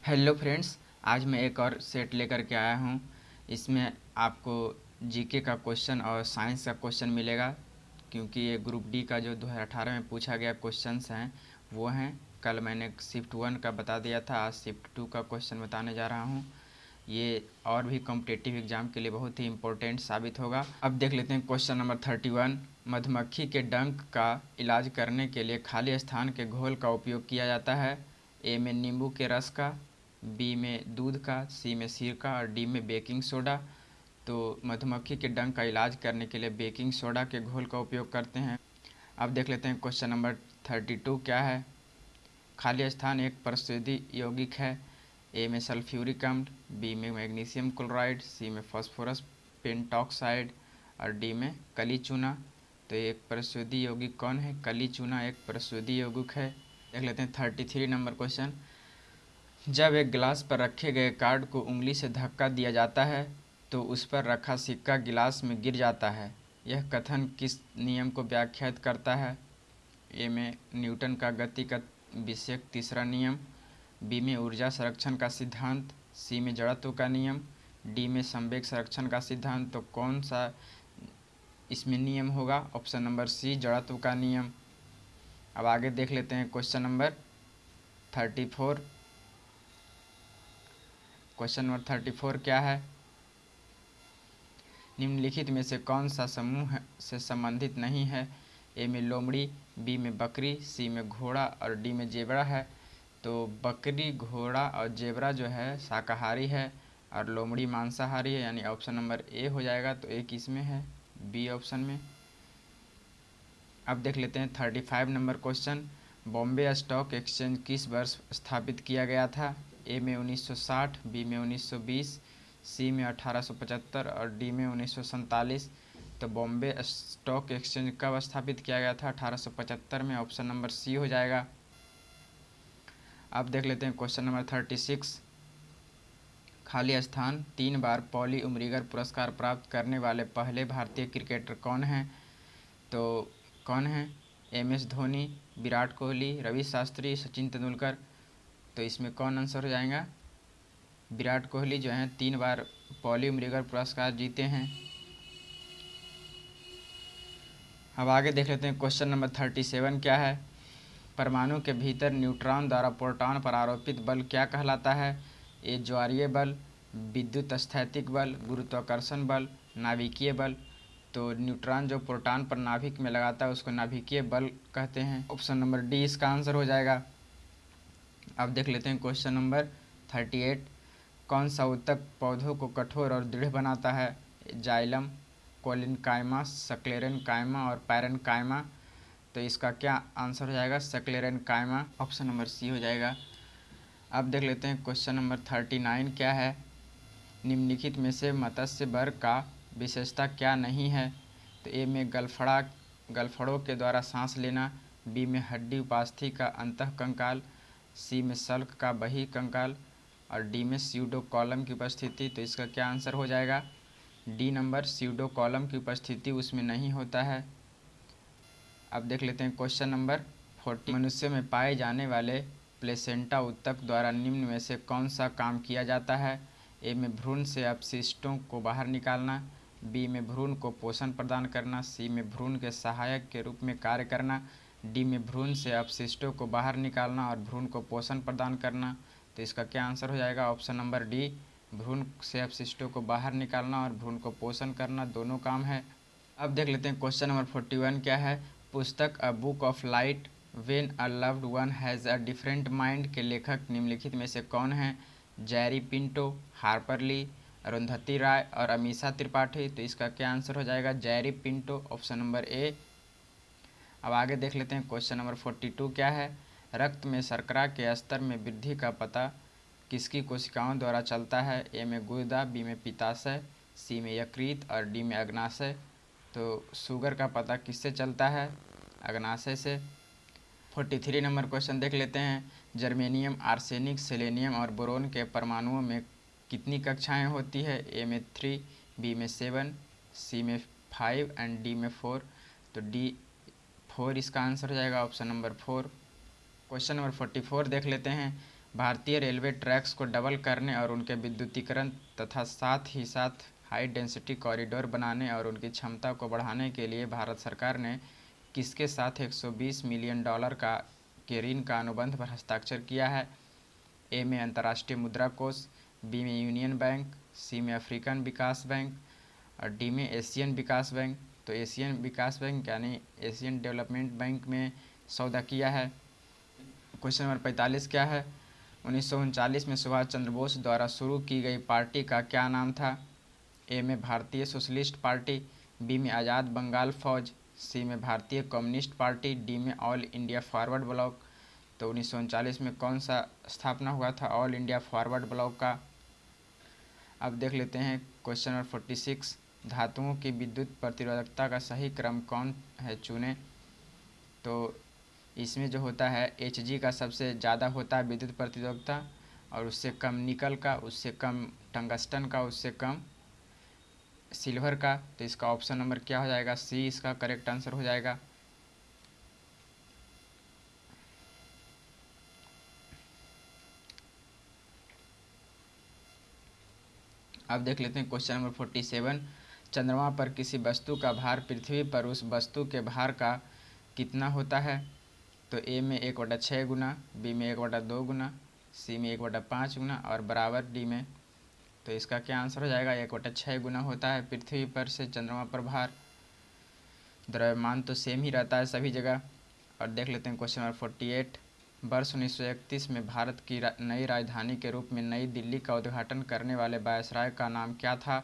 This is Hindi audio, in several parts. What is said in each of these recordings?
हेलो फ्रेंड्स, आज मैं एक और सेट लेकर के आया हूँ। इसमें आपको जीके का क्वेश्चन और साइंस का क्वेश्चन मिलेगा, क्योंकि ये ग्रुप डी का जो 2018 में पूछा गया क्वेश्चंस हैं वो हैं। कल मैंने शिफ्ट 1 का बता दिया था, आज शिफ्ट 2 का क्वेश्चन बताने जा रहा हूँ। ये और भी कॉम्पिटिटिव एग्जाम के लिए बहुत ही इम्पोर्टेंट साबित होगा। अब देख लेते हैं क्वेश्चन नंबर 31। मधुमक्खी के डंक का इलाज करने के लिए खाली स्थान के घोल का उपयोग किया जाता है। ए में नींबू के रस का, बी में दूध का, सी में सिरका और डी में बेकिंग सोडा। तो मधुमक्खी के डंक का इलाज करने के लिए बेकिंग सोडा के घोल का उपयोग करते हैं। अब देख लेते हैं क्वेश्चन नंबर 32 क्या है। खाली स्थान एक परिशुद्धि यौगिक है। ए में सल्फ्यूरिक अम्ल, बी में मैग्नीशियम क्लोराइड, सी में फास्फोरस पेंटॉक्साइड और डी में कली चूना। तो एक परिशुद्धि यौगिक कौन है? कली चूना एक परिशुद्धि यौगिक है। देख लेते हैं 33 नंबर क्वेश्चन। जब एक गिलास पर रखे गए कार्ड को उंगली से धक्का दिया जाता है तो उस पर रखा सिक्का गिलास में गिर जाता है। यह कथन किस नियम को व्याख्यात करता है? ए में न्यूटन का गति का विषयक तीसरा नियम, बी में ऊर्जा संरक्षण का सिद्धांत, सी में जड़त्व का नियम, डी में संवेग संरक्षण का सिद्धांत। तो कौन सा इसमें नियम होगा? ऑप्शन नंबर सी, जड़त्व का नियम। अब आगे देख लेते हैं क्वेश्चन नंबर 34। क्वेश्चन नंबर 34 क्या है? निम्नलिखित में से कौन सा समूह से संबंधित नहीं है? ए में लोमड़ी, बी में बकरी, सी में घोड़ा और डी में जेबरा है। तो बकरी, घोड़ा और जेबरा जो है शाकाहारी है और लोमड़ी मांसाहारी है, यानी ऑप्शन नंबर ए हो जाएगा। तो एक इसमें है, बी ऑप्शन में। अब देख लेते हैं 35 number question. Bombay stock exchange किस वर्ष स्थापित किया गया था? ए में 1960, बी में 1920, सी में 1875 और डी में 1947। तो बॉम्बे स्टॉक एक्सचेंज कब स्थापित किया गया था? 1875 में। ऑप्शन नंबर सी हो जाएगा। अब देख लेते हैं क्वेश्चन नंबर 36। खाली स्थान 3 बार पॉली उमरिगर पुरस्कार प्राप्त करने वाले पहले भारतीय क्रिकेटर कौन हैं? तो कौन है? M S Dhoni, Virat Kohli, Ravi Shastri, Sachin Tendulkar. तो इसमें कौन आंसर हो जाएगा? विराट कोहली जो हैं 3 बार पॉली उमरिगर पुरस्कार जीते हैं। अब आगे देख लेते हैं क्वेश्चन नंबर 37 क्या है। परमाणु के भीतर न्यूट्रॉन द्वारा प्रोटॉन पर आरोपित बल क्या कहलाता है? ए ज्वारीय बल, विद्युत स्थैतिक बल, गुरुत्वाकर्षण बल, नाभिकीय बल। तो न्यूट्रॉन जो प्रोटॉन पर नाभिक में लगाता है उसको नाभिकीय बल कहते हैं। ऑप्शन नंबर डी इसका आंसर हो जाएगा। अब देख लेते हैं क्वेश्चन नंबर 38। कौन सा ऊतक पौधों को कठोर और दृढ़ बनाता है? जाइलम, कोलिनकाइमा, सक्लेरेनकाइमा और पैरेनकाइमा। तो इसका क्या आंसर हो जाएगा? सक्लेरेनकाइमा। ऑप्शन नंबर सी हो जाएगा। अब देख लेते हैं क्वेश्चन नंबर 39 क्या है। निम्नलिखित में से मत्स्य वर्ग का विशेषता क्या नहीं है? तो ए में गलफड़ों के द्वारा सांस लेना, बी में हड्डी उपास्थि का अंतःकंकाल, सी में सल्क का बहिकंकाल और डी में स्यूडो कॉलम की उपस्थिति। तो इसका क्या आंसर हो जाएगा? डी नंबर, स्यूडो कॉलम की उपस्थिति उसमें नहीं होता है। अब देख लेते हैं क्वेश्चन नंबर 40। मनुष्य में पाए जाने वाले प्लेसेंटा ऊतक द्वारा निम्न में से कौन सा काम किया जाता है? ए में भ्रूण से अपशिष्टों को बाहर निकालना, बी में भ्रूण को पोषण प्रदान करना, सी में भ्रूण के सहायक के रूप में कार्य करना, डी में भ्रूण से अपशिष्टों को बाहर निकालना और भ्रूण को पोषण प्रदान करना। तो इसका क्या आंसर हो जाएगा? ऑप्शन नंबर डी, भ्रूण से अपशिष्टों को बाहर निकालना और भ्रूण को पोषण करना दोनों काम है। अब देख लेते हैं क्वेश्चन नंबर 41 क्या है। पुस्तक a book of light when a loved one has a different mind के लेखक निम्नलिखित में से कौन हैं? जेरी पिंटो, हार्पर ली, अरुंधति राय और अमीषा त्रिपाठी। तो इसका क्या आंसर हो जाएगा? Jerry Pinto, option number A. अब आगे देख लेते हैं क्वेश्चन नंबर 42 क्या है। रक्त में शर्करा के स्तर में वृद्धि का पता किसकी कोशिकाओं द्वारा चलता है? ए में गुर्दा, बी में पित्ताशय, सी में यकृत और डी में अग्नाशय। तो शुगर का पता किससे चलता है? अग्नाशय से। 43 नंबर क्वेश्चन देख लेते हैं। जर्मेनियम, आर्सेनिक, सेलेनियम और बोरोन के परमाणुओं में कितनी कक्षाएं होती है? ए में 3, बी में 7, सी में 5 एंड डी में 4। तो डी 4 इसका आंसर हो जाएगा, ऑप्शन नंबर 4। क्वेश्चन नंबर 44 देख लेते हैं। भारतीय रेलवे ट्रैक्स को डबल करने और उनके विद्युतीकरण तथा साथ ही साथ हाई डेंसिटी कॉरिडोर बनाने और उनकी क्षमता को बढ़ाने के लिए भारत सरकार ने किसके साथ 120 मिलियन डॉलर के ऋण का अनुबंध पर हस्ताक्षर किया है? ए में अंतर्राष्ट्रीय मुद्रा कोष, बी में यूनियन बैंक, सी में अफ्रीकन विकास बैंक और डी में एशियन विकास बैंक। तो एशियन विकास बैंक यानी एशियन डेवलपमेंट बैंक में सौदा किया है। क्वेश्चन नंबर 45 क्या है? 1939 में सुभाष चंद्र बोस द्वारा शुरू की गई पार्टी का क्या नाम था? ए में भारतीय सोशलिस्ट पार्टी, बी में आज़ाद बंगाल फौज, सी में भारतीय कम्युनिस्ट पार्टी, डी में ऑल इंडिया फॉरवर्ड ब्लॉक। तो 1939 में कौन सा स्थापना हुआ था? ऑल इंडिया फॉरवर्ड ब्लॉक का। अब देख लेते हैं क्वेश्चन नंबर 46, धातुओं की विद्युत प्रतिरोधकता का सही क्रम कौन है, चुने। तो इसमें जो होता है Hg का सबसे ज़्यादा होता है विद्युत प्रतिरोधकता, और उससे कम निकल का, उससे कम टंगस्टन का, उससे कम सिल्वर का। तो इसका ऑप्शन नंबर क्या हो जाएगा? सी इसका करेक्ट आंसर हो जाएगा। अब देख लेते हैं क्वेश्चन नंबर 47, चंद्रमा पर किसी वस्तु का भार पृथ्वी पर उस वस्तु के भार का कितना होता है? तो ए में 1/6 गुना, बी में 1/2 गुना, सी में 1/5 गुना और बराबर डी में। तो इसका क्या आंसर हो जाएगा? 1/6 गुना होता है पृथ्वी पर से चंद्रमा पर भार। द्रव्यमान तो सेम ही रहता है सभी जगह। और देख लेते हैं क्वेश्चन नंबर 48, वर्ष 1931 में भारत की नई राजधानी के रूप में नई दिल्ली का उद्घाटन करने वाले वायसराय का नाम क्या था?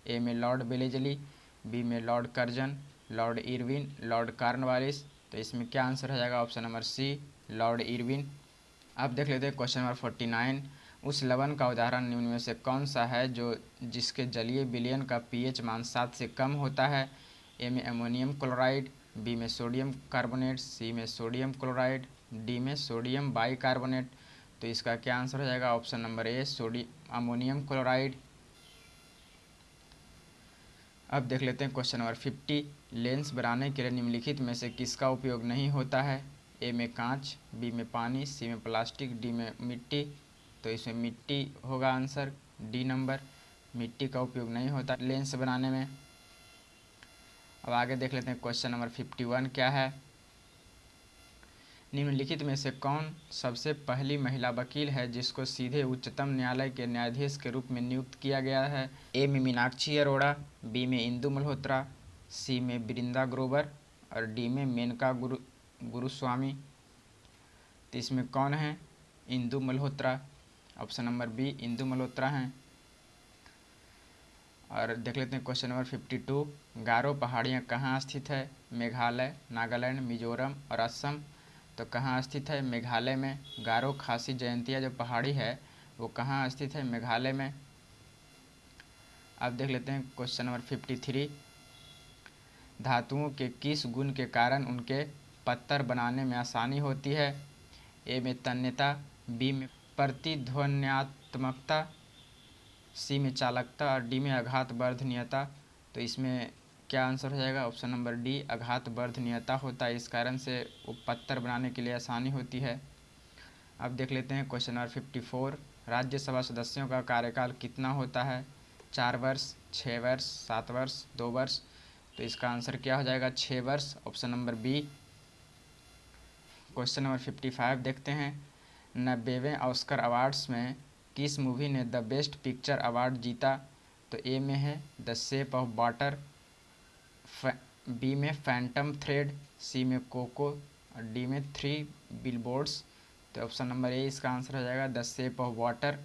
ए में लॉर्ड वेलेजली, बी में lord Curzon, lord Irwin, lord Cornwallis. तो इसमें क्या आंसर हो जाएगा? Option number C, lord Irwin. अब देख लेते हैं क्वेश्चन नंबर 49, उस लवण का उदाहरण निम्न में से कौन सा है जो जिसके जलीय विलयन का पीएच मान 7 से कम होता है? ए में अमोनियम क्लोराइड, बी में सोडियम कार्बोनेट, सी में सोडियम क्लोराइड, डी में सोडियम बाइकार्बोनेट। तो इसका क्या आंसर हो जाएगा? Option number A, ammonium chloride. अब देख लेते हैं क्वेश्चन नंबर 50, लेंस बनाने के लिए निम्नलिखित में से किसका उपयोग नहीं होता है? ए में कांच, बी में पानी, सी में प्लास्टिक, डी में मिट्टी। तो इसमें मिट्टी होगा आंसर, डी नंबर, मिट्टी का उपयोग नहीं होता लेंस बनाने में। अब आगे देख लेते हैं क्वेश्चन नंबर 51 क्या है? निम्नलिखित में से कौन सबसे पहली महिला वकील है जिसको सीधे उच्चतम न्यायालय के न्यायाधीश के रूप में नियुक्त किया गया है? ए में मीनाक्षी अरोड़ा, बी में इंदु मल्होत्रा, सी में बृंदा ग्रोवर और डी में मेनका गुरुस्वामी। तो इसमें कौन है? Indu Malhotra. Option number B, Indu Malhotra हैं। और देख लेते हैं क्वेश्चन नंबर 52, गारो पहाड़ियाँ कहाँ स्थित है? मेघालय, नागालैंड, मिजोरम और असम। तो कहाँ स्थित है? मेघालय में। गारो खासी जयंतिया जो पहाड़ी है वो कहाँ स्थित है? मेघालय में। अब देख लेते हैं क्वेश्चन नंबर 53, धातुओं के किस गुण के कारण उनके पत्थर बनाने में आसानी होती है? ए में तन्यता, बी में प्रतिध्वन्यात्मकता, सी में चालकता और डी में आघात वर्धनीयता। तो इसमें क्या आंसर हो जाएगा? ऑप्शन नंबर डी, आघात वर्धनीयता होता है, इस कारण से वो पत्थर बनाने के लिए आसानी होती है। अब देख लेते हैं क्वेश्चन नंबर 54, राज्यसभा सदस्यों का कार्यकाल कितना होता है? 4 वर्ष, 6 वर्ष, 7 वर्ष, 2 वर्ष। तो इसका आंसर क्या हो जाएगा? 6 वर्ष, option number B. Question number 55 देखते हैं, 90वें ऑस्कर अवार्ड्स में किस मूवी ने द बेस्ट पिक्चर अवार्ड जीता? तो ए में है the shape of water, B में फैंटम थ्रेड, सी में कोको और डी में 3 बिलबोर्ड्स। तो ऑप्शन नंबर ए इसका आंसर हो जाएगा, द शेप ऑफ वाटर।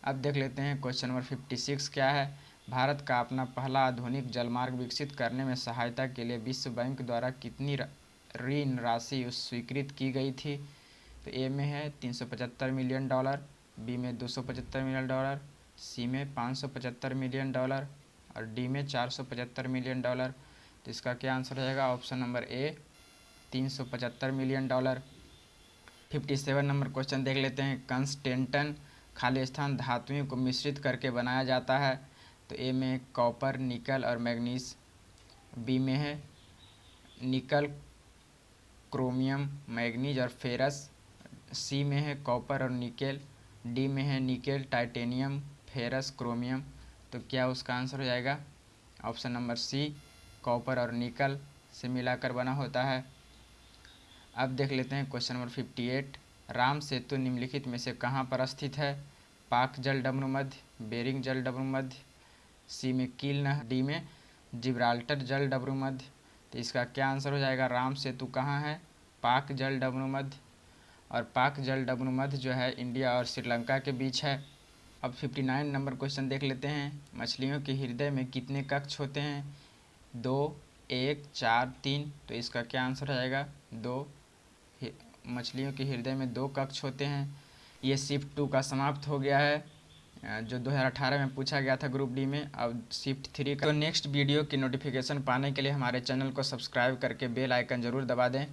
अब देख लेते हैं क्वेश्चन नंबर 56 क्या है? भारत का अपना पहला आधुनिक जलमार्ग विकसित करने में सहायता के लिए विश्व बैंक द्वारा कितनी ऋण राशि स्वीकृत की गई थी? तो ए में है 375 मिलियन डॉलर, बी में 275 मिलियन डॉलर, सी में 575 मिलियन डॉलर और डी में 475 मिलियन डॉलर। तो इसका क्या आंसर हो जाएगा? Option number A, 375 million dollar. 57 number question देख लेते हैं, कंस्टेंटन खाली स्थान धातुओं को मिश्रित करके बनाया जाता है? तो ए में कॉपर, निकल और मैग्नीज, बी में है निकल, क्रोमियम, मैग्नीज और फेरस, सी में है कॉपर और निकेल, डी में है निकेल, टाइटेनियम, फेरस, क्रोमियम। तो क्या उसका आंसर हो जाएगा ऑप्शन नंबर सी, कॉपर और निकल से मिलाकर बना होता है। अब देख लेते हैं क्वेश्चन नंबर 58। राम सेतु निम्नलिखित में से कहाँ पर स्थित है? पाक जलडमरू मध्य, बेरिंग जलडमरू मध्य, सी में कील नहर, डी में जिब्राल्टर जलडमरू मध्य। तो इसका क्या आंसर हो जाएगा? राम सेतु कहाँ है? पाक जलडमरू मध्य। और पाक जलडमरू मध्य जो है इंडिया और श्रीलंका के बीच है। अब 59 नंबर क्वेश्चन देख लेते हैं। मछलियों के हृदय में कितने कक्ष होते हैं? 2, 1, 4, 3। तो इसका क्या आंसर हो जाएगा? 2। मछलियों के हृदय में 2 कक्ष होते हैं। ये शिफ्ट 2 का समाप्त हो गया है, जो 2018 में पूछा गया था ग्रुप डी में। अब शिफ्ट 3 का। तो नेक्स्ट वीडियो की नोटिफिकेशन पाने के लिए हमारे चैनल को सब्सक्राइब करके बेल आइकन ज़रूर दबा दें।